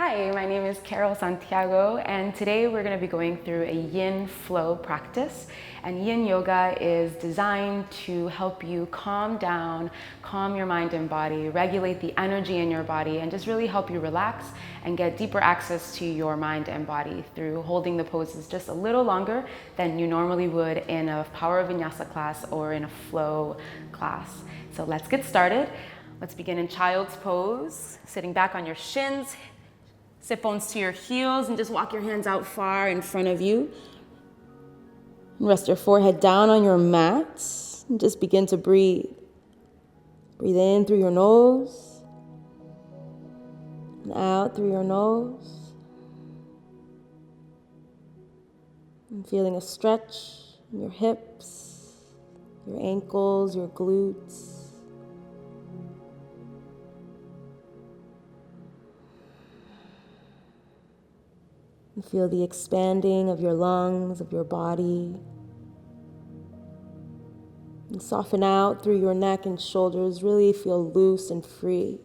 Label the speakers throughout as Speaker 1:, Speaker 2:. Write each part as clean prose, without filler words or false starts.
Speaker 1: Hi, my name is Carol Santiago, and today we're going to be going through a yin flow practice. And yin yoga is designed to help you calm down, calm your mind and body, regulate the energy in your body, and just really help you relax and get deeper access to your mind and body through holding the poses just a little longer than you normally would in a power vinyasa class or in a flow class. So let's get started. Let's begin in child's pose, sitting back on your shins, sit bones to your heels, and just walk your hands out far in front of you. Rest your forehead down on your mat, and just begin to breathe. Breathe in through your nose, and out through your nose. And feeling a stretch in your hips, your ankles, your glutes. And feel the expanding of your lungs, of your body. And soften out through your neck and shoulders. Really feel loose and free.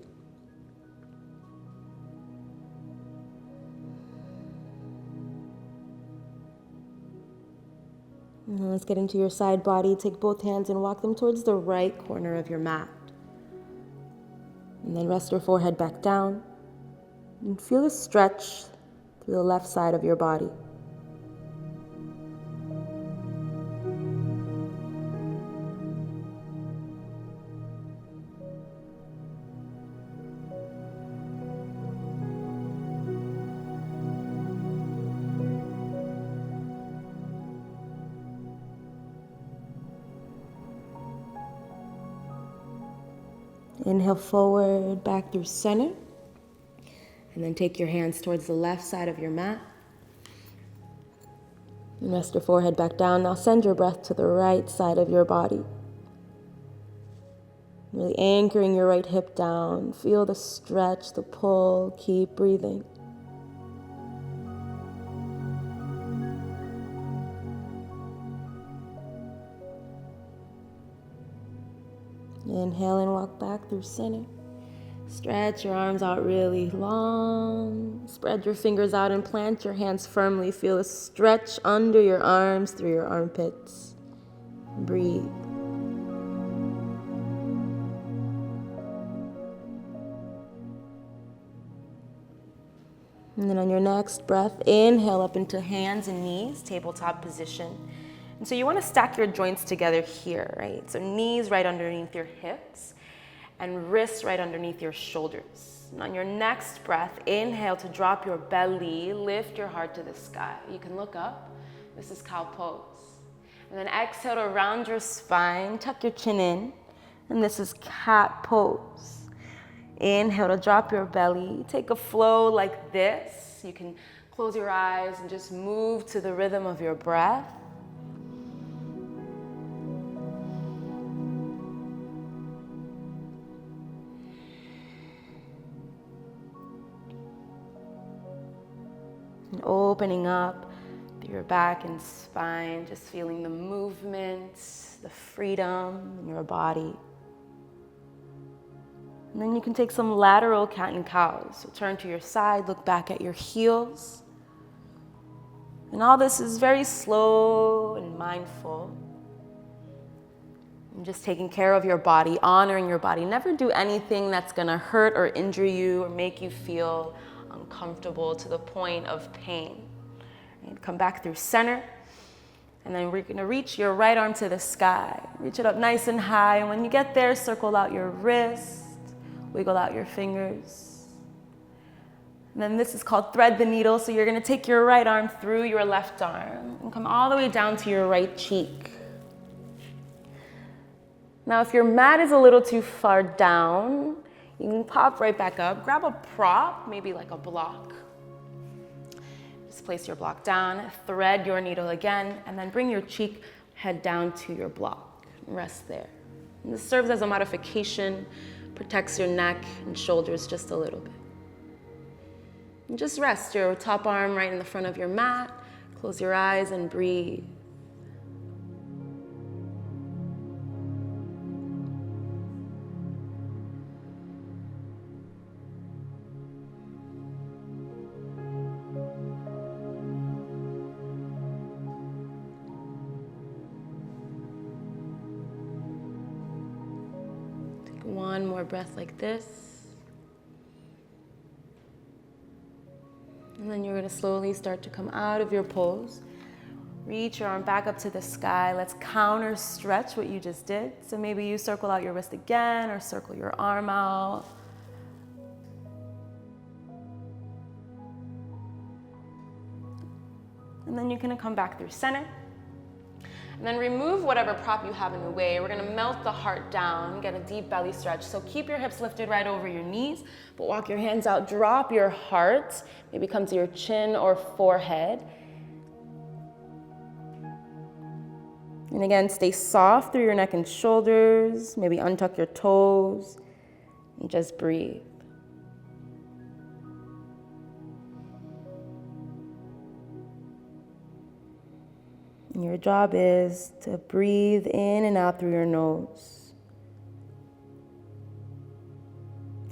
Speaker 1: And let's get into your side body. Take both hands and walk them towards the right corner of your mat. And then rest your forehead back down. And feel a stretch through the left side of your body. Inhale forward, back through center. And then take your hands towards the left side of your mat. And rest your forehead back down. Now send your breath to the right side of your body. Really anchoring your right hip down. Feel the stretch, the pull. Keep breathing. Inhale and walk back through center. Stretch your arms out really long. Spread your fingers out and plant your hands firmly. Feel a stretch under your arms through your armpits. Breathe. And then on your next breath, inhale up into hands and knees, tabletop position. And so you want to stack your joints together here, right? So knees right underneath your hips and wrists right underneath your shoulders. And on your next breath, inhale to drop your belly, lift your heart to the sky. You can look up. This is cow pose. And then exhale to round your spine, tuck your chin in, and this is cat pose. Inhale to drop your belly, take a flow like this. You can close your eyes and just move to the rhythm of your breath. And opening up through your back and spine, just feeling the movement, the freedom in your body. And then you can take some lateral cat and cows. So turn to your side, look back at your heels. And all this is very slow and mindful. And just taking care of your body, honoring your body. Never do anything that's gonna hurt or injure you or make you feel uncomfortable to the point of pain. And come back through center. And then we're gonna reach your right arm to the sky. Reach it up nice and high. And when you get there, circle out your wrist, wiggle out your fingers. And then this is called thread the needle. So you're gonna take your right arm through your left arm and come all the way down to your right cheek. Now, if your mat is a little too far down, you can pop right back up, grab a prop, maybe like a block. Just place your block down, thread your needle again, and then bring your cheek head down to your block. Rest there. And this serves as a modification, protects your neck and shoulders just a little bit. And just rest your top arm right in the front of your mat, close your eyes and breathe. One more breath like this. And then you're going to slowly start to come out of your pose. Reach your arm back up to the sky. Let's counter stretch what you just did. So maybe you circle out your wrist again or circle your arm out. And then you're going to come back through center. And then remove whatever prop you have in the way. We're going to melt the heart down, get a deep belly stretch. So keep your hips lifted right over your knees, but walk your hands out. Drop your heart. Maybe come to your chin or forehead. And again, stay soft through your neck and shoulders. Maybe untuck your toes and just breathe. And your job is to breathe in and out through your nose.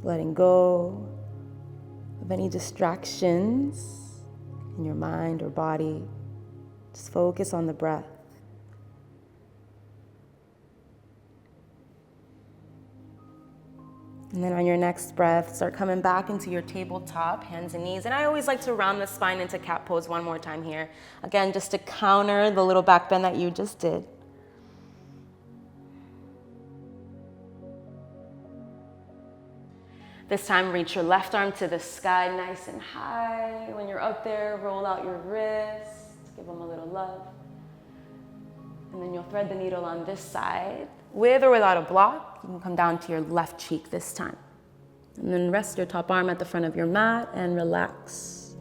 Speaker 1: Letting go of any distractions in your mind or body. Just focus on the breath. And then on your next breath, start coming back into your tabletop, hands and knees. And I always like to round the spine into cat pose one more time here. Again, just to counter the little back bend that you just did. This time, reach your left arm to the sky nice and high. When you're up there, roll out your wrists, give them a little love. And then you'll thread the needle on this side. With or without a block, you can come down to your left cheek this time. And then rest your top arm at the front of your mat and relax.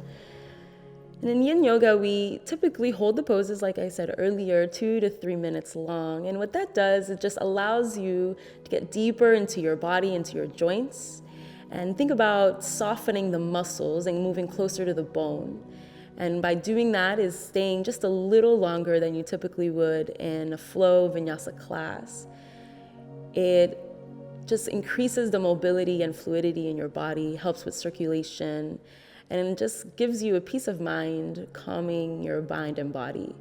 Speaker 1: And in yin yoga, we typically hold the poses, like I said earlier, 2 to 3 minutes long. And what that does, it just allows you to get deeper into your body, into your joints. And think about softening the muscles and moving closer to the bone. And by doing that is staying just a little longer than you typically would in a flow vinyasa class. It just increases the mobility and fluidity in your body, helps with circulation, and just gives you a peace of mind, calming your mind and body.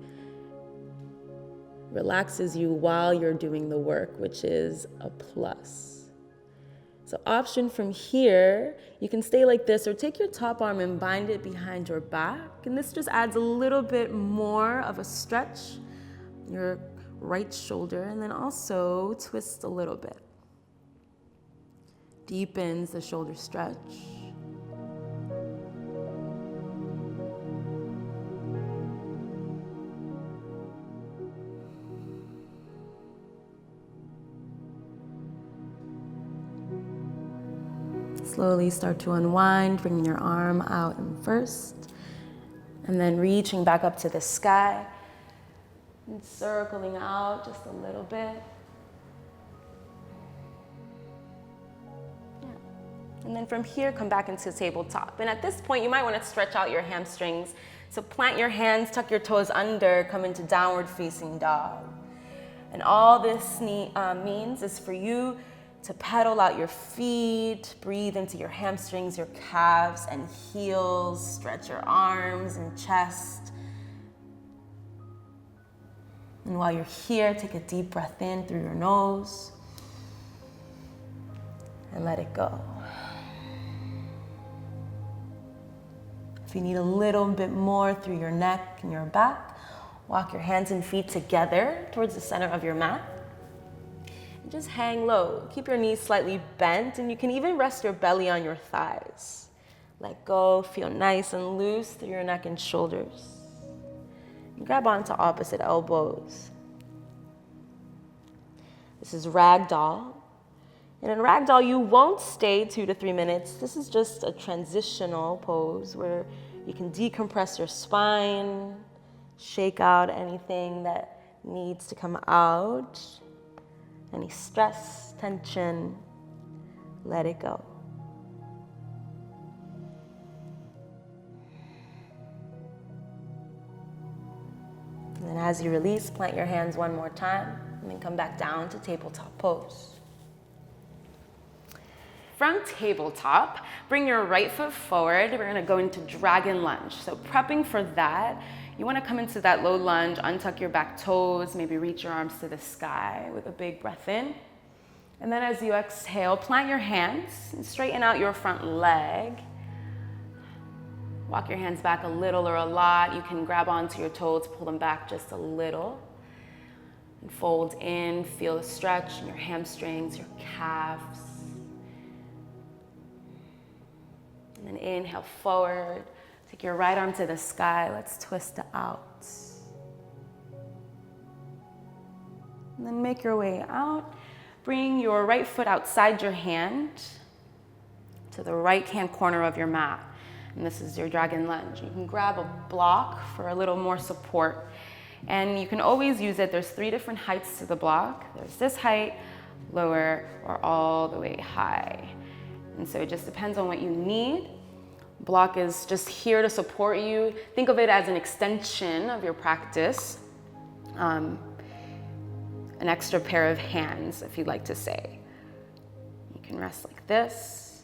Speaker 1: Relaxes you while you're doing the work, which is a plus. So option from here, you can stay like this or take your top arm and bind it behind your back. And this just adds a little bit more of a stretch, your right shoulder, and then also twist a little bit. Deepens the shoulder stretch. Slowly start to unwind, bringing your arm out in first, and then reaching back up to the sky, and circling out just a little bit. Yeah. And then from here, come back into tabletop. And at this point, you might want to stretch out your hamstrings. So plant your hands, tuck your toes under, come into downward facing dog. And all this means is for you to pedal out your feet, breathe into your hamstrings, your calves and heels, stretch your arms and chest. And while you're here, take a deep breath in through your nose and let it go. If you need a little bit more through your neck and your back, walk your hands and feet together towards the center of your mat. Just hang low. Keep your knees slightly bent, and you can even rest your belly on your thighs. Let go, feel nice and loose through your neck and shoulders. And grab onto opposite elbows. This is ragdoll. And in ragdoll, you won't stay 2 to 3 minutes. This is just a transitional pose where you can decompress your spine, shake out anything that needs to come out. Any stress, tension, let it go. And then as you release, plant your hands one more time, and then come back down to tabletop pose. From tabletop, bring your right foot forward. We're gonna go into dragon lunge. So prepping for that, you wanna come into that low lunge, untuck your back toes, maybe reach your arms to the sky with a big breath in. And then as you exhale, plant your hands and straighten out your front leg. Walk your hands back a little or a lot. You can grab onto your toes, pull them back just a little. And fold in, feel the stretch in your hamstrings, your calves. And then inhale forward. Take your right arm to the sky. Let's twist it out. And then make your way out. Bring your right foot outside your hand to the right-hand corner of your mat. And this is your dragon lunge. You can grab a block for a little more support. And you can always use it. There's 3 different heights to the block. There's this height, lower, or all the way high. And so it just depends on what you need. Block is just here to support you. Think of it as an extension of your practice. An extra pair of hands, if you'd like to say. You can rest like this.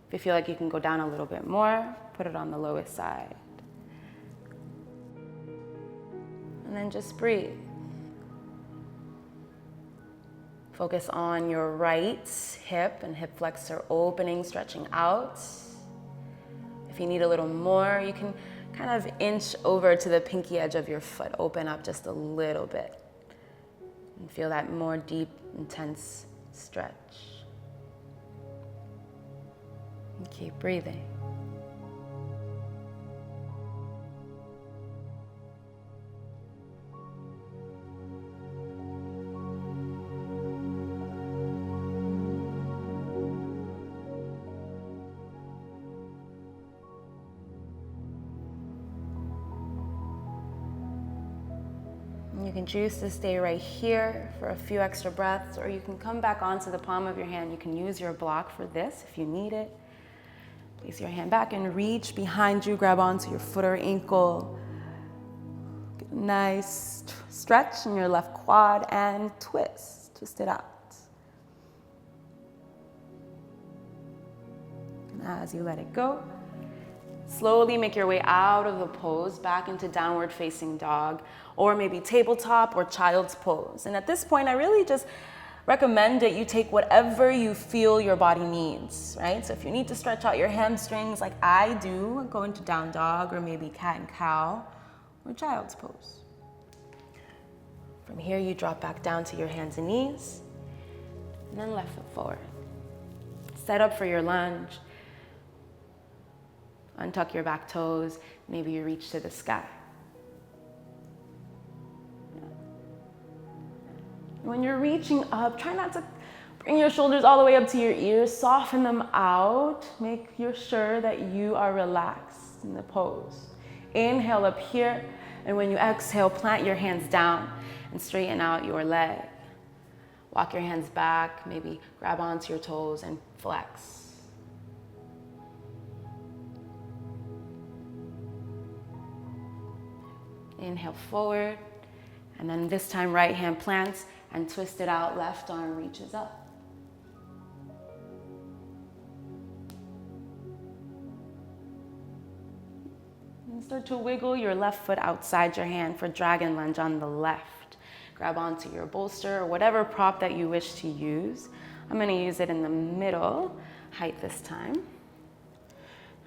Speaker 1: If you feel like you can go down a little bit more, put it on the lowest side. And then just breathe. Focus on your right hip and hip flexor opening, stretching out. If you need a little more, you can kind of inch over to the pinky edge of your foot. Open up just a little bit. And feel that more deep, intense stretch. And keep breathing. You can choose to stay right here for a few extra breaths, or you can come back onto the palm of your hand. You can use your block for this if you need it. Place your hand back and reach behind you. Grab onto your foot or ankle. Get a nice stretch in your left quad and twist. Twist it out. And as you let it go, slowly make your way out of the pose, back into downward facing dog, or maybe tabletop or child's pose. And at this point, I really just recommend that you take whatever you feel your body needs, right? So if you need to stretch out your hamstrings like I do, go into down dog or maybe cat and cow or child's pose. From here, you drop back down to your hands and knees, and then left foot forward. Set up for your lunge. Untuck your back toes. Maybe you reach to the sky. When you're reaching up, try not to bring your shoulders all the way up to your ears. Soften them out. Make sure that you are relaxed in the pose. Inhale up here, and when you exhale, plant your hands down and straighten out your leg. Walk your hands back, maybe grab onto your toes and flex. Inhale forward, and then this time right hand plants and twist it out, left arm reaches up. And start to wiggle your left foot outside your hand for dragon lunge on the left. Grab onto your bolster or whatever prop that you wish to use. I'm gonna use it in the middle height this time. And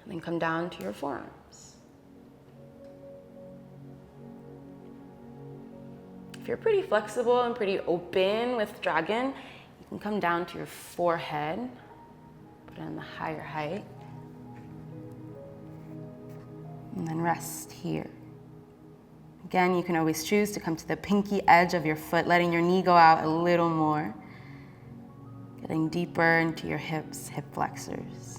Speaker 1: then come down to your forearms. If you're pretty flexible and pretty open with dragon, you can come down to your forehead, put it on the higher height, and then rest here. Again, you can always choose to come to the pinky edge of your foot, letting your knee go out a little more, getting deeper into your hips, hip flexors.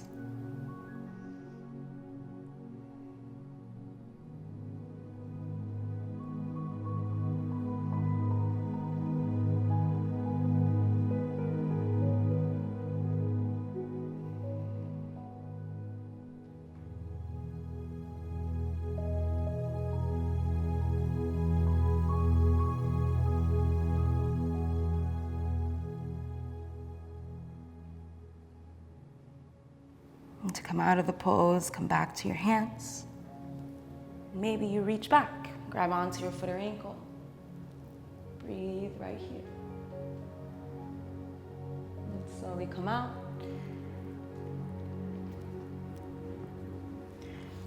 Speaker 1: And to come out of the pose, come back to your hands. Maybe you reach back, grab onto your foot or ankle. Breathe right here. And Slowly come out.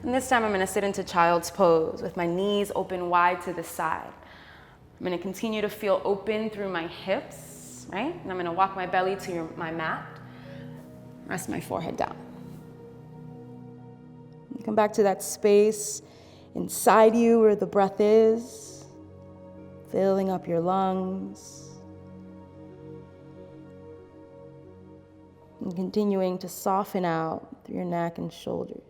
Speaker 1: And this time I'm going to sit into child's pose with my knees open wide to the side. I'm going to continue to feel open through my hips, right? And I'm going to walk my belly to my mat. Rest my forehead down. You come back to that space inside you where the breath is, filling up your lungs. And continuing to soften out through your neck and shoulders.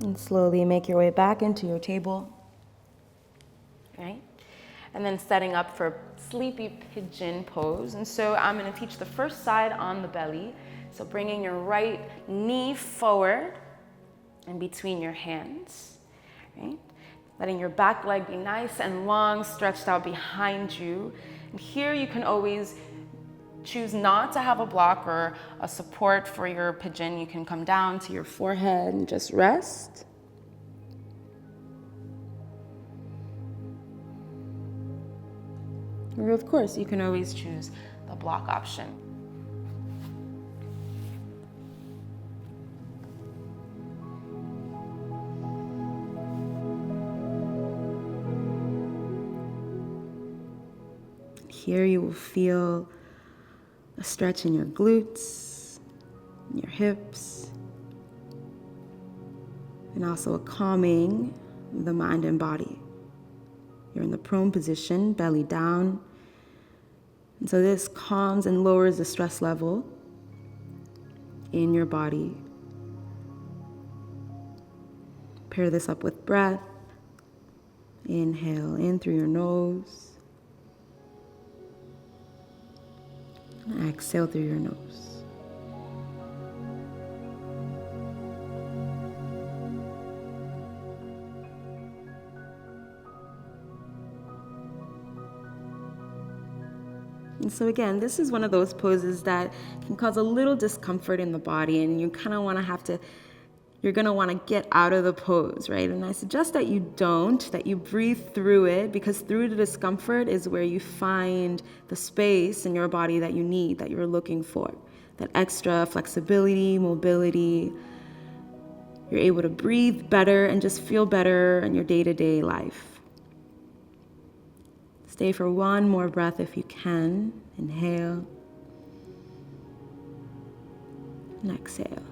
Speaker 1: And slowly make your way back into your table, right? And then setting up for sleepy pigeon pose. And so I'm going to teach the first side on the belly. So bringing your right knee forward and between your hands, right? Letting your back leg be nice and long, stretched out behind you. And here you can always choose not to have a block or a support for your pigeon. You can come down to your forehead and just rest. Or of course, you can always choose the block option. Here you will feel a stretch in your glutes, in your hips, and also a calming of the mind and body. You're in the prone position, belly down. And so this calms and lowers the stress level in your body. Pair this up with breath. Inhale in through your nose. Exhale through your nose. And so again, this is one of those poses that can cause a little discomfort in the body, and you kind of want to you're going to want to get out of the pose, right? And I suggest that you don't, that you breathe through it, because through the discomfort is where you find the space in your body that you need, that you're looking for. That extra flexibility, mobility. You're able to breathe better and just feel better in your day-to-day life. Stay for one more breath if you can. Inhale. And exhale.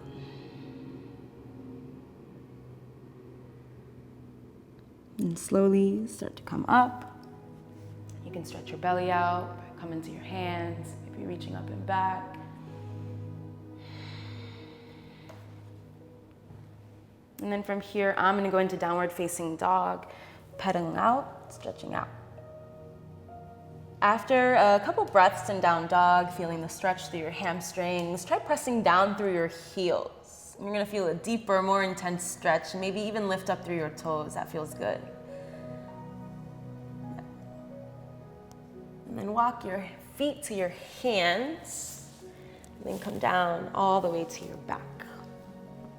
Speaker 1: And slowly start to come up. You can stretch your belly out, come into your hands, maybe reaching up and back. And then from here, I'm going to go into downward facing dog, pedaling out, stretching out. After a couple breaths in down dog, feeling the stretch through your hamstrings, try pressing down through your heels. You're going to feel a deeper, more intense stretch, maybe even lift up through your toes. That feels good. And then walk your feet to your hands, and then come down all the way to your back.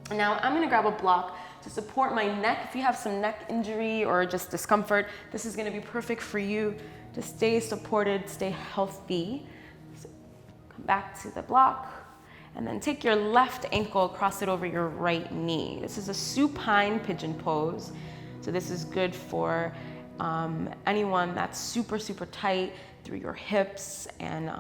Speaker 1: And now I'm going to grab a block to support my neck. If you have some neck injury or just discomfort, this is going to be perfect for you to stay supported, stay healthy. So come back to the block. And then take your left ankle, cross it over your right knee. This is a supine pigeon pose. So this is good for anyone that's super, super tight through your hips and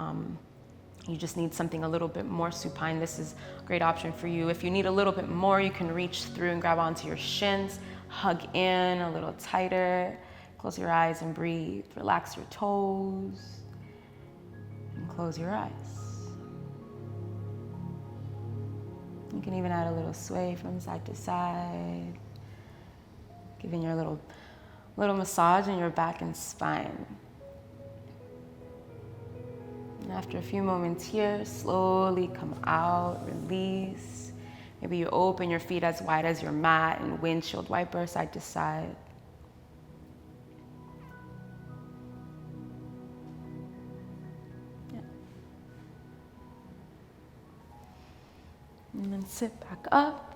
Speaker 1: you just need something a little bit more supine. This is a great option for you. If you need a little bit more, you can reach through and grab onto your shins, hug in a little tighter, close your eyes and breathe. Relax your toes and close your eyes. You can even add a little sway from side to side, giving your little massage in your back and spine. And after a few moments here, slowly come out, release. Maybe you open your feet as wide as your mat and windshield wiper side to side. And then sit back up.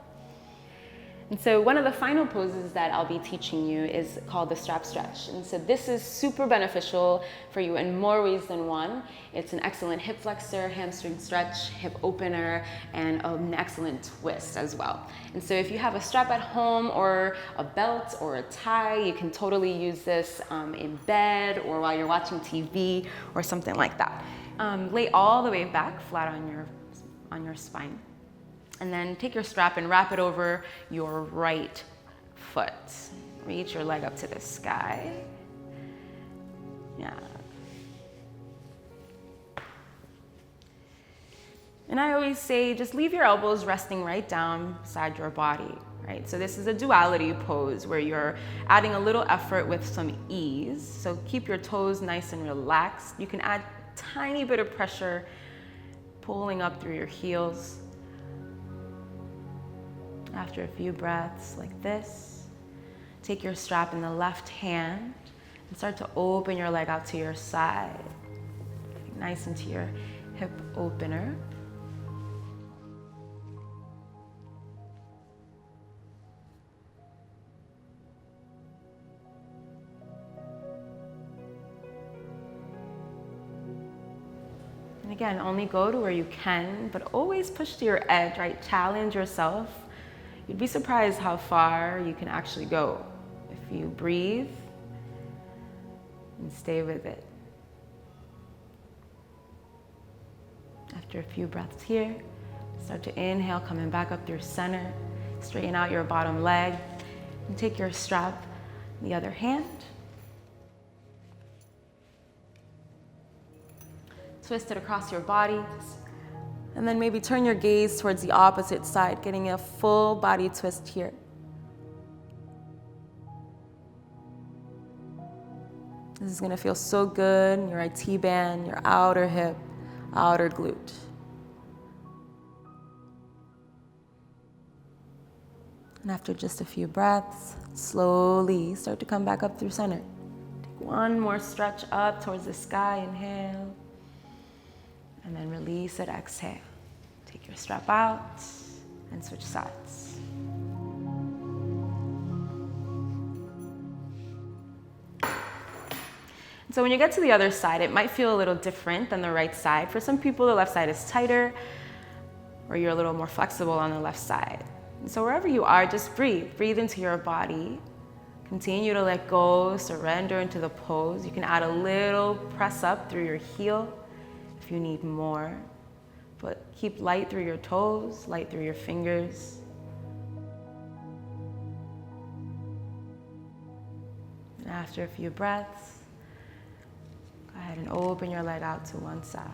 Speaker 1: And so one of the final poses that I'll be teaching you is called the strap stretch. And so this is super beneficial for you in more ways than one. It's an excellent hip flexor, hamstring stretch, hip opener, and an excellent twist as well. And so if you have a strap at home or a belt or a tie, you can totally use this in bed or while you're watching TV or something like that. Lay all the way back, flat on your spine. And then take your strap and wrap it over your right foot. Reach your leg up to the sky. Yeah. And I always say, just leave your elbows resting right down beside your body, right? So this is a duality pose where you're adding a little effort with some ease. So keep your toes nice and relaxed. You can add a tiny bit of pressure pulling up through your heels. After a few breaths like this, take your strap in the left hand and start to open your leg out to your side. Nice into your hip opener. And again, only go to where you can, but always push to your edge, right? Challenge yourself. You'd be surprised how far you can actually go if you breathe and stay with it. After a few breaths here, start to inhale, coming back up through center. Straighten out your bottom leg and take your strap in the other hand. Twist it across your body. And then maybe turn your gaze towards the opposite side, getting a full body twist here. This is gonna feel so good in your IT band, your outer hip, outer glute. And after just a few breaths, slowly start to come back up through center. Take one more stretch up towards the sky, inhale. And then release it, exhale. Take your strap out and switch sides. So when you get to the other side, it might feel a little different than the right side. For some people, the left side is tighter, or you're a little more flexible on the left side. And so wherever you are, just breathe. Breathe into your body. Continue to let go, surrender into the pose. You can add a little press up through your heel if you need more, but keep light through your toes, light through your fingers. And after a few breaths, go ahead and open your leg out to one side.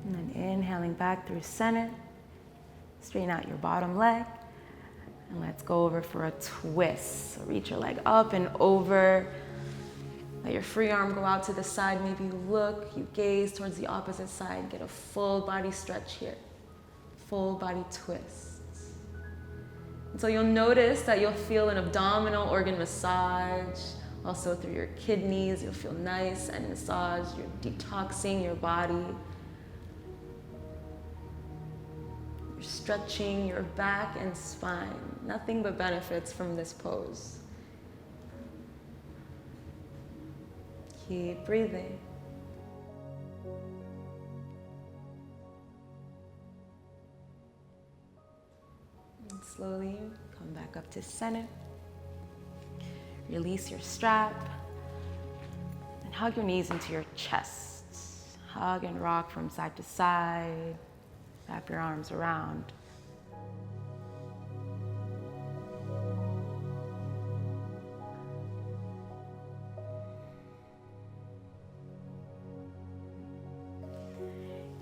Speaker 1: And then inhaling back through center. Straighten out your bottom leg, and let's go over for a twist. So reach your leg up and over. Let your free arm go out to the side. Maybe you gaze towards the opposite side. Get a full body stretch here. Full body twist. And so you'll notice that you'll feel an abdominal organ massage. Also through your kidneys, you'll feel nice and massaged. You're detoxing your body. You're stretching your back and spine. Nothing but benefits from this pose. Keep breathing. And slowly come back up to center. Release your strap. And hug your knees into your chest. Hug and rock from side to side. Wrap your arms around.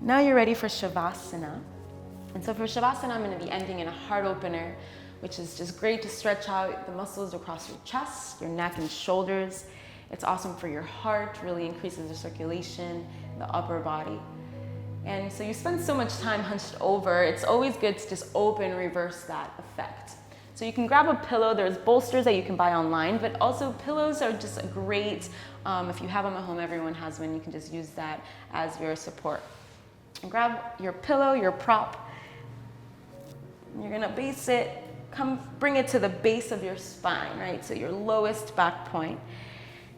Speaker 1: Now you're ready for Savasana. And so for Savasana, I'm going to be ending in a heart opener, which is just great to stretch out the muscles across your chest, your neck and shoulders. It's awesome for your heart, really increases the circulation in the upper body. And so you spend so much time hunched over, it's always good to just open, reverse that effect. So you can grab a pillow. There's bolsters that you can buy online, but also pillows are just a great, if you have them at home, everyone has one, you can just use that as your support. And grab your pillow, your prop. You're gonna base it, bring it to the base of your spine, right? So your lowest back point.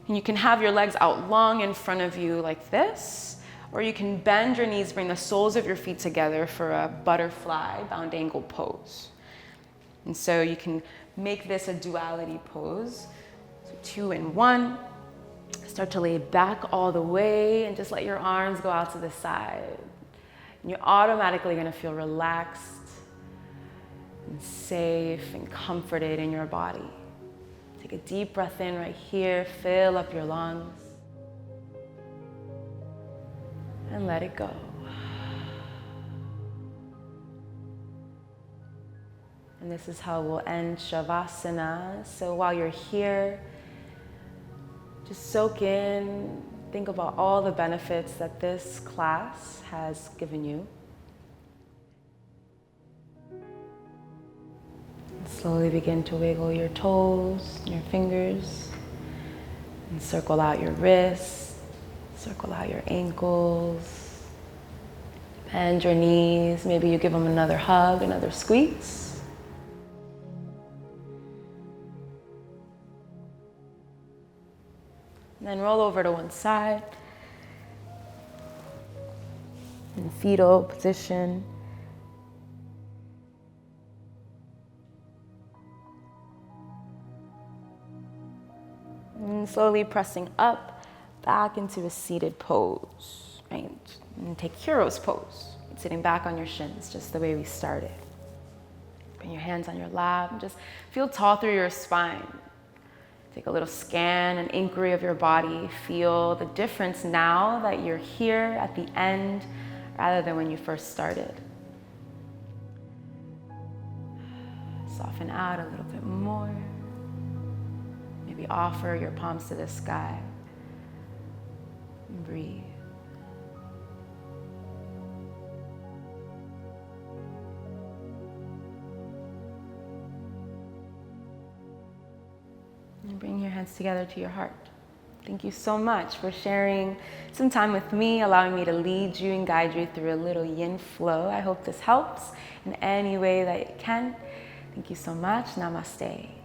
Speaker 1: And you can have your legs out long in front of you like this, or you can bend your knees, bring the soles of your feet together for a butterfly bound angle pose. And so you can make this a duality pose. So 2 and 1. Start to lay back all the way and just let your arms go out to the side. And you're automatically gonna feel relaxed and safe and comforted in your body. Take a deep breath in right here, fill up your lungs, and let it go. And this is how we'll end Savasana. So while you're here, just soak in, think about all the benefits that this class has given you. Slowly begin to wiggle your toes, your fingers, and circle out your wrists, circle out your ankles, bend your knees, maybe you give them another hug, another squeeze. And then roll over to one side in fetal position. And slowly pressing up, back into a seated pose, right? And take hero's pose, sitting back on your shins, just the way we started. Bring your hands on your lap and just feel tall through your spine. Take a little scan, an inquiry of your body. Feel the difference now that you're here at the end rather than when you first started. Soften out a little bit more. Maybe offer your palms to the sky. And breathe. And bring your hands together to your heart. Thank you so much for sharing some time with me, allowing me to lead you and guide you through a little yin flow. I hope this helps in any way that it can. Thank you so much. Namaste.